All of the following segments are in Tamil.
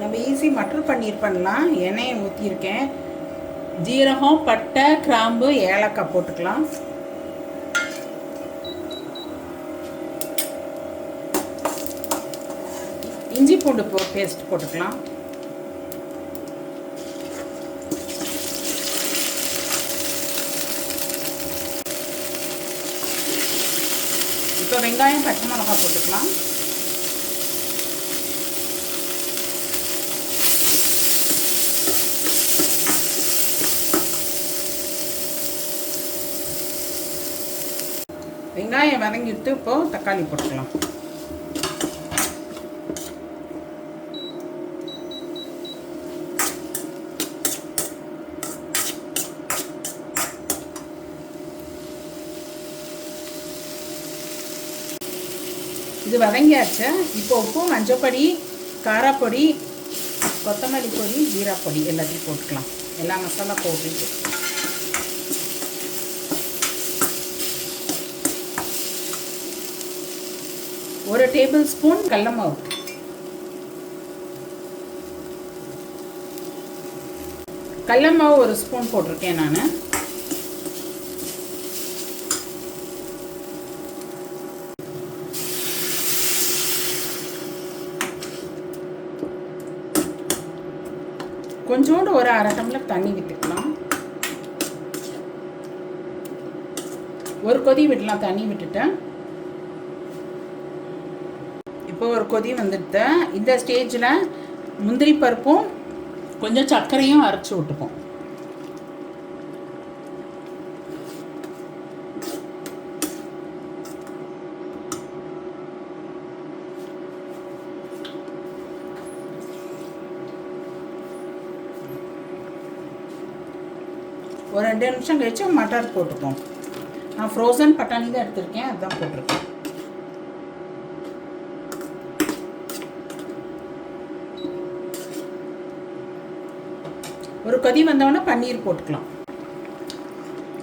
நம்ம ஈஸி மட்டர் பன்னீர் பண்ணலாம். எண்ணெயை ஊற்றியிருக்கேன். ஜீரகம், பட்டை, கிராம்பு, ஏலக்காய் போட்டுக்கலாம். இஞ்சி பூண்டு பேஸ்ட் போட்டுக்கலாம். இப்போ வெங்காயம், பச்சை மிளகாய் போட்டுக்கலாம். வெங்காயம் வதங்கிட்டு இப்போது தக்காளி போட்டுக்கலாம். இது வதங்கியாச்சு. இப்போ உப்பு, மஞ்சப்பொடி, காரப்பொடி, கொத்தமல்லி பொடி, ஜீரா பொடி எல்லாத்தையும் போட்டுக்கலாம். எல்லா மசாலா போட்டு ஒரு டேபிள் ஸ்பூன் கடலை மாவு, கடலை மாவு ஒரு ஸ்பூன் போட்டிருக்கேன் நான். கொஞ்சோண்டு ஒரு அரை டம்ளர் தண்ணி விட்டுக்கலாம். ஒரு கொதி விடலாம். தண்ணி விட்டுட்டேன். இப்போ ஒரு கொதி வந்துட்டு இந்த ஸ்டேஜில் முந்திரி பருப்பும் கொஞ்சம் சர்க்கரையும் அரைச்சி விட்டுப்போம். ஒரு 2 நிமிஷம் கழிச்சு மட்டர் போட்டுப்போம். நான் ஃப்ரோசன் பட்டாணி தான் எடுத்திருக்கேன், அதுதான் போட்டிருக்கேன். ஒரு கொதி வந்தோடனே பன்னீர் போட்டுக்கலாம்.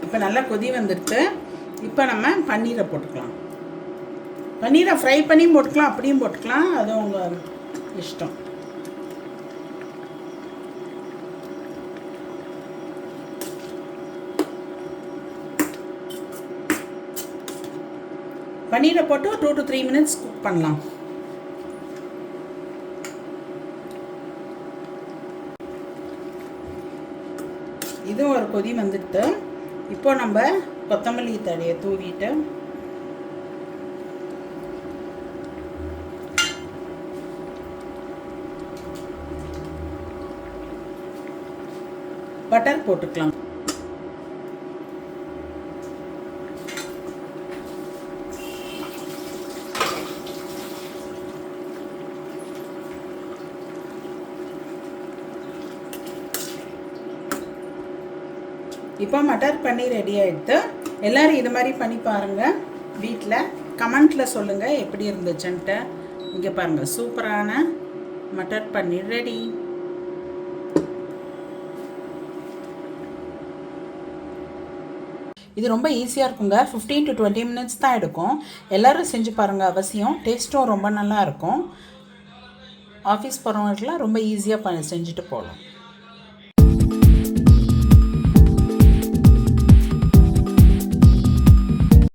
இப்போ நல்லா கொதி வந்துடுது. இப்போ நம்ம பன்னீரை போட்டுக்கலாம். பன்னீரை ஃப்ரை பண்ணியும் போட்டுக்கலாம், அப்படியும் போட்டுக்கலாம். அது உங்கள் இஷ்டம். பன்னீரை போட்டு 2 to 3 மினிட்ஸ் குக் பண்ணலாம். இதுவும் ஒரு கொதி வந்துட்டு இப்போ நம்ம கொத்தமல்லி தழையை தூவிட்டு பட்டர் போட்டுக்கலாம். இப்போ மட்டர் பன்னீர் ரெடி ஆகிடுது. எல்லோரும் இது மாதிரி பண்ணி பாருங்கள் வீட்டில். கமெண்ட்டில் சொல்லுங்கள் எப்படி இருந்துச்சுன்ட்டு. இங்கே பாருங்கள், சூப்பரான மட்டர் பன்னீர் ரெடி. இது ரொம்ப ஈஸியாக இருக்குங்க. 15 to 20 மினிட்ஸ் தான் எடுக்கும். எல்லோரும் செஞ்சு பாருங்கள் அவசியம். டேஸ்ட்டும் ரொம்ப நல்லா இருக்கும். ஆஃபீஸ் போகிறவங்களுக்குலாம் ரொம்ப ஈஸியாக செஞ்சுட்டு போகலாம்.